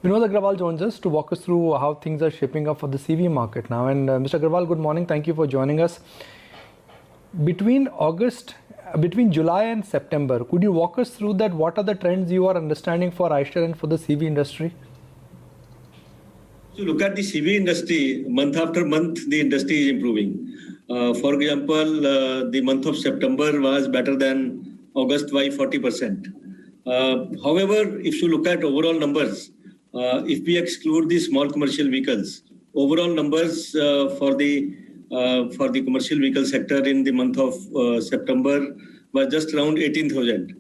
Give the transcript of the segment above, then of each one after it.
Vinod Aggarwal joins us to walk us through how things are shaping up for the CV market now. And Mr. Aggarwal, good morning. Thank you for joining us. Between July and September, could you walk us through that? What are the trends you are understanding for Eicher and for the CV industry? If you look at the CV industry, month after month, the industry is improving. For example, the month of September was better than August by 40%. However, if you look at overall numbers, if we exclude the small commercial vehicles, overall numbers for the commercial vehicle sector in the month of September was just around 18,000.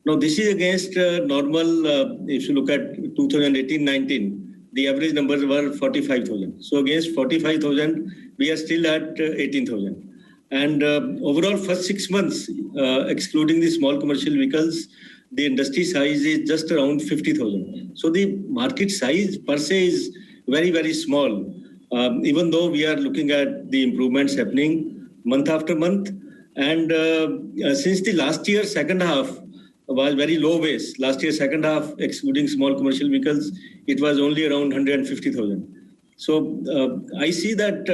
Now, this is against normal, if you look at 2018-19, the average numbers were 45,000. So against 45,000, we are still at 18,000. And overall, first 6 months, excluding the small commercial vehicles, the industry size is just around 50,000. So the market size per se is very, very small, even though we are looking at the improvements happening month after month. And since the last year, second half was very low base. Last year, second half, excluding small commercial vehicles, it was only around 150,000. So I see that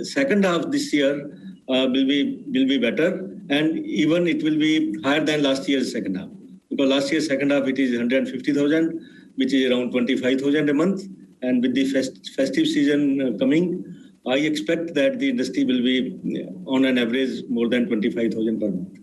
second half this year will be better, and even it will be higher than last year's second half. Because last year's second half, it is 150,000, which is around 25,000 a month. And with the festive season coming, I expect that the industry will be on an average more than 25,000 per month.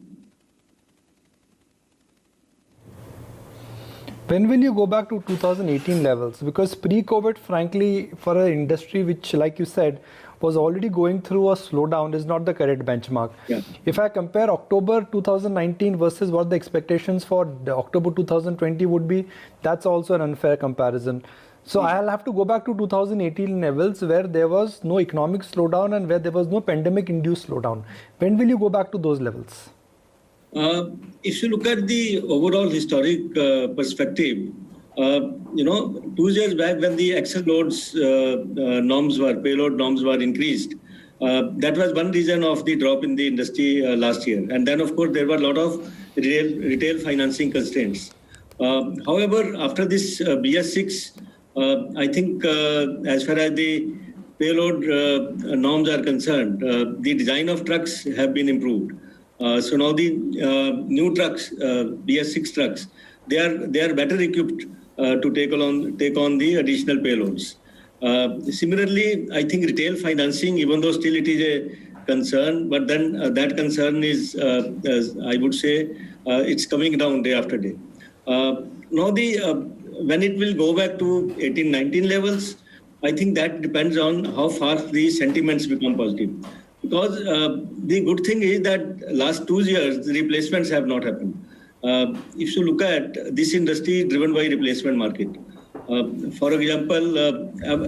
When will you go back to 2018 levels? Because pre-COVID, frankly, for an industry which, like you said, was already going through a slowdown, is not the correct benchmark. Yeah. If I compare October 2019 versus what the expectations for the October 2020 would be, that's also an unfair comparison. So I'll have to go back to 2018 levels where there was no economic slowdown and where there was no pandemic-induced slowdown. When will you go back to those levels? If you look at the overall historic perspective, 2 years back when the axle loads payload norms were increased, that was one reason of the drop in the industry last year. And then, of course, there were a lot of retail financing constraints. However, after this BS6, I think as far as the payload norms are concerned, the design of trucks have been improved. So now the new trucks, BS6 trucks, they are better equipped to take on the additional payloads. Similarly, I think retail financing, even though still it is a concern, but then that concern is, I would say, it's coming down day after day. Now when it will go back to 18-19 levels, I think that depends on how fast the sentiments become positive. Because the good thing is that last 2 years, the replacements have not happened. If you look at this industry driven by replacement market, for example,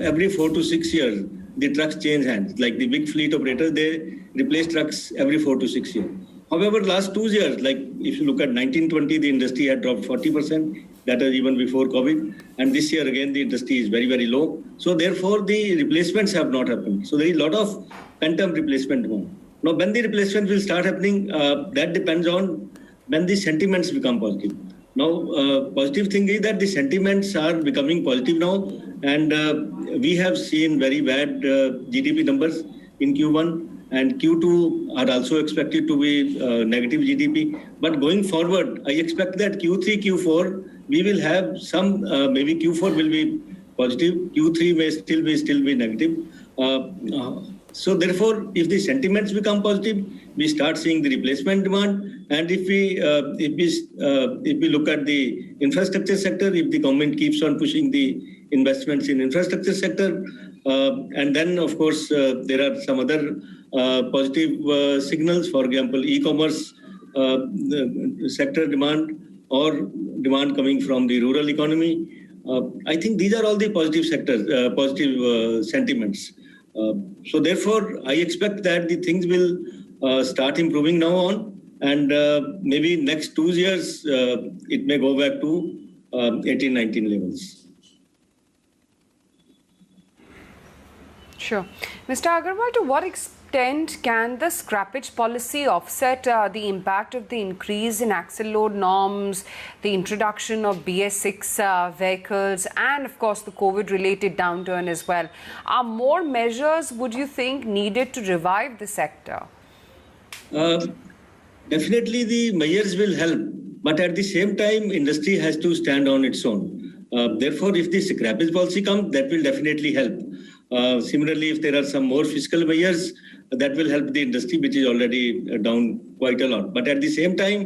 every 4 to 6 years, the trucks change hands. Like the big fleet operators, they replace trucks every 4 to 6 years. However, last 2 years, like if you look at 1920, the industry had dropped 40%. That was even before COVID. And this year, again, the industry is very, very low. So therefore, the replacements have not happened. So there is a lot of pent-up replacement demand. Now, when the replacement will start happening, that depends on when the sentiments become positive. Now, positive thing is that the sentiments are becoming positive now. And we have seen very bad GDP numbers in Q1. And Q2 are also expected to be negative GDP. But going forward, I expect that Q3, Q4, we will have some, maybe Q4 will be positive, Q3 may still be negative. So therefore, if the sentiments become positive, we start seeing the replacement demand. And if we look at the infrastructure sector, if the government keeps on pushing the investments in infrastructure sector, and then of course there are some other positive signals, for example, e-commerce sector demand or demand coming from the rural economy. I think these are all the positive sectors, positive sentiments. So therefore, I expect that the things will start improving now on, and maybe next 2 years, it may go back to 18-19 levels. Sure. Mr. Aggarwal, to what extent extent can the scrappage policy offset the impact of the increase in axle load norms, the introduction of BS6 vehicles, and of course the COVID-related downturn as well? Are more measures, would you think, needed to revive the sector? Definitely the measures will help, but at the same time, industry has to stand on its own. Therefore, if the scrappage policy comes, that will definitely help. Similarly, if there are some more fiscal measures, that will help the industry, which is already down quite a lot. But at the same time,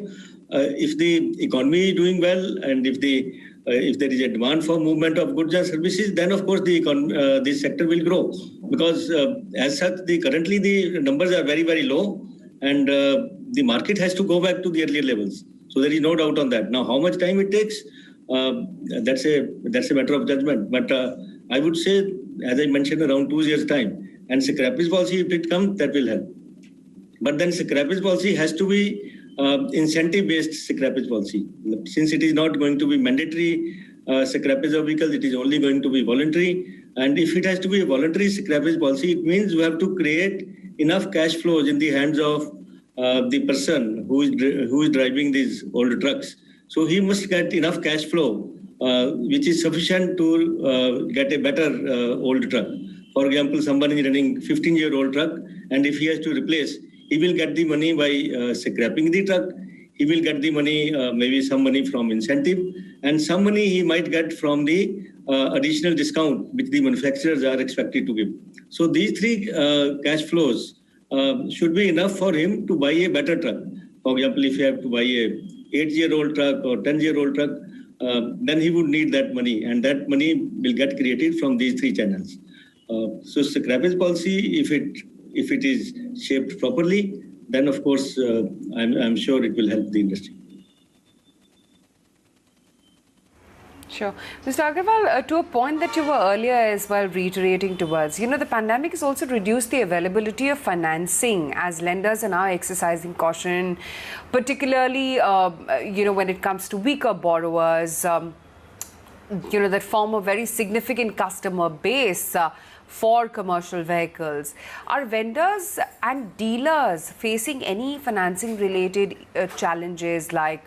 if the economy is doing well and if there is a demand for movement of goods and services, then of course the sector will grow. Because as such, currently the numbers are very, very low, and the market has to go back to the earlier levels. So there is no doubt on that. Now, how much time it takes, that's a matter of judgment. But I would say, as I mentioned, around 2 years' time. And scrappage policy, if it comes, that will help. But then scrappage policy has to be incentive-based scrappage policy. Since it is not going to be mandatory scrappage of vehicles, it is only going to be voluntary. And if it has to be a voluntary scrappage policy, it means you have to create enough cash flows in the hands of the person who is driving these old trucks. So he must get enough cash flow, which is sufficient to get a better old truck. For example, someone is running 15-year-old truck, and if he has to replace, he will get the money by scrapping the truck. He will get the money, maybe some money from incentive, and some money he might get from the additional discount which the manufacturers are expected to give. So these three cash flows should be enough for him to buy a better truck. For example, if you have to buy a 8-year-old truck or 10-year-old truck, then he would need that money, and that money will get created from these three channels. So scrappage policy, if it is shaped properly, then of course I'm sure it will help the industry. Sure. Mr. Aggarwal, to a point that you were earlier as well reiterating towards, the pandemic has also reduced the availability of financing as lenders are now exercising caution, particularly, when it comes to weaker borrowers, that form a very significant customer base for commercial vehicles. Are vendors and dealers facing any financing related challenges like,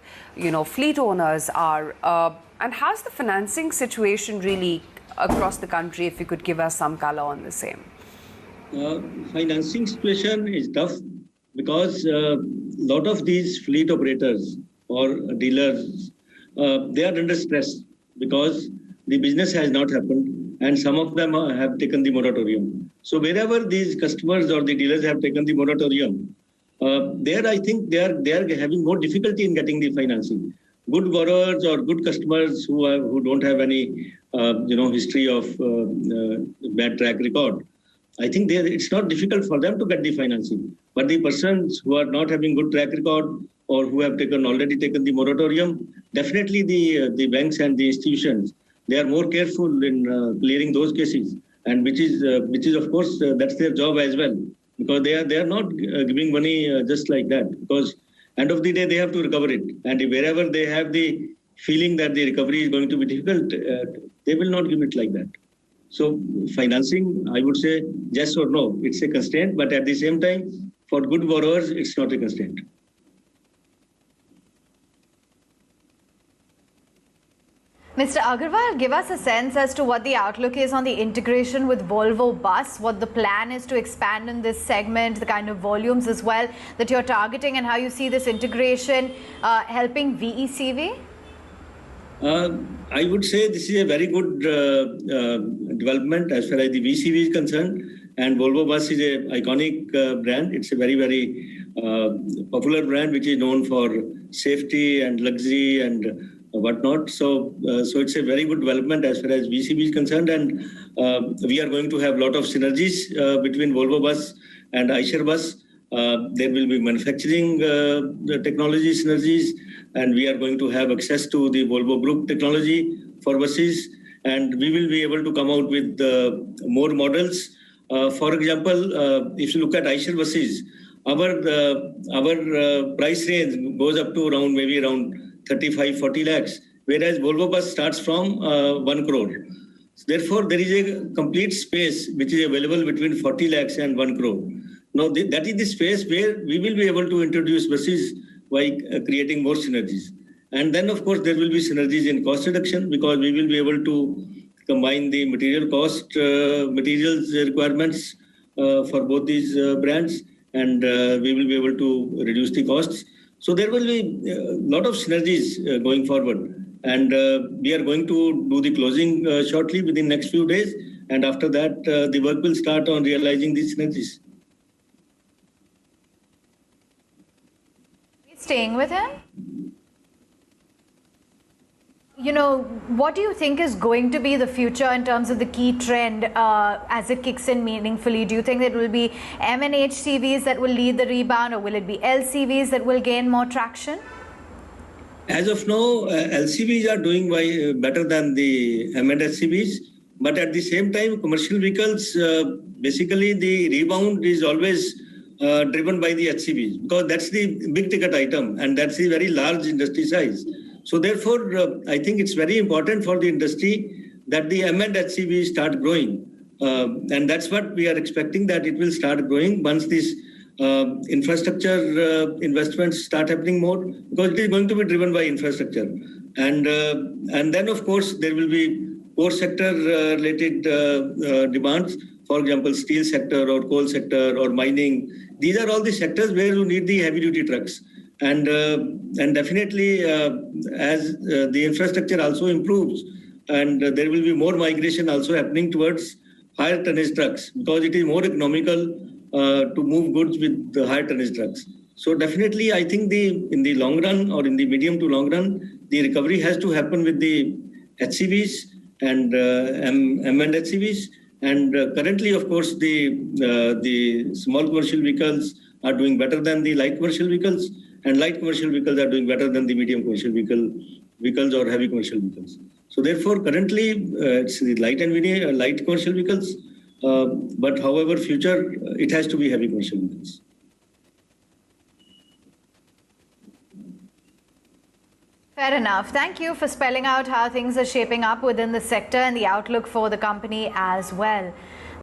fleet owners are? And how's the financing situation really across the country, if you could give us some color on the same? Financing situation is tough because a lot of these fleet operators or dealers, they are under stress because the business has not happened and some of them have taken the moratorium. So wherever these customers or the dealers have taken the moratorium, there I think they are having more difficulty in getting the financing. Good borrowers or good customers who don't have any history of bad track record, I think it's not difficult for them to get the financing. But the persons who are not having good track record or who have already taken the moratorium, definitely the banks and the institutions, they are more careful in clearing those cases, and which is of course that's their job as well, because they are not giving money just like that, because end of the day they have to recover it, and wherever they have the feeling that the recovery is going to be difficult, they will not give it like that. So financing, I would say yes or no, it's a constraint, but at the same time, for good borrowers, it's not a constraint. Mr. Aggarwal, give us a sense as to what the outlook is on the integration with Volvo Bus, what the plan is to expand in this segment, the kind of volumes as well that you're targeting, and how you see this integration helping VECV? I would say this is a very good development as far as the VECV is concerned, and Volvo Bus is an iconic brand. It's a very, very popular brand which is known for safety and luxury and whatnot. So it's a very good development as far as VECV is concerned, and we are going to have a lot of synergies between Volvo Bus and Eicher Bus. There will be manufacturing technology synergies, and we are going to have access to the Volvo Group technology for buses, and we will be able to come out with more models. For example, if you look at Eicher buses, our price range goes up to around 35-40 lakhs, whereas Volvo Bus starts from 1 crore. Therefore, there is a complete space which is available between 40 lakhs and 1 crore. Now, that is the space where we will be able to introduce buses by creating more synergies. And then, of course, there will be synergies in cost reduction because we will be able to combine the material cost, materials requirements for both these brands, and we will be able to reduce the costs. So there will be a lot of synergies going forward. And we are going to do the closing shortly within next few days. And after that, the work will start on realizing these synergies. Staying with him? You know, what do you think is going to be the future in terms of the key trend as it kicks in meaningfully? Do you think it will be M&HCVs that will lead the rebound, or will it be LCVs that will gain more traction? As of now, LCVs are doing better than the M&HCVs. But at the same time, commercial vehicles, basically the rebound is always driven by the HCVs because that's the big ticket item and that's the very large industry size. So therefore, I think it's very important for the industry that the M&HCVs start growing. And that's what we are expecting, that it will start growing once these infrastructure investments start happening more, because it is going to be driven by infrastructure. And then, of course, there will be core sector related demands. For example, steel sector or coal sector or mining. These are all the sectors where you need the heavy duty trucks. And definitely, as the infrastructure also improves, and there will be more migration also happening towards higher tonnage trucks, because it is more economical to move goods with the higher tonnage trucks. So definitely, I think in the long run or in the medium to long run, the recovery has to happen with the HCVs and M&HCVs. And currently, of course, the small commercial vehicles are doing better than the light commercial vehicles, and light commercial vehicles are doing better than the medium commercial vehicles or heavy commercial vehicles. So therefore, currently, it's the light and medium, light commercial vehicles. But however, future, it has to be heavy commercial vehicles. Fair enough. Thank you for spelling out how things are shaping up within the sector and the outlook for the company as well.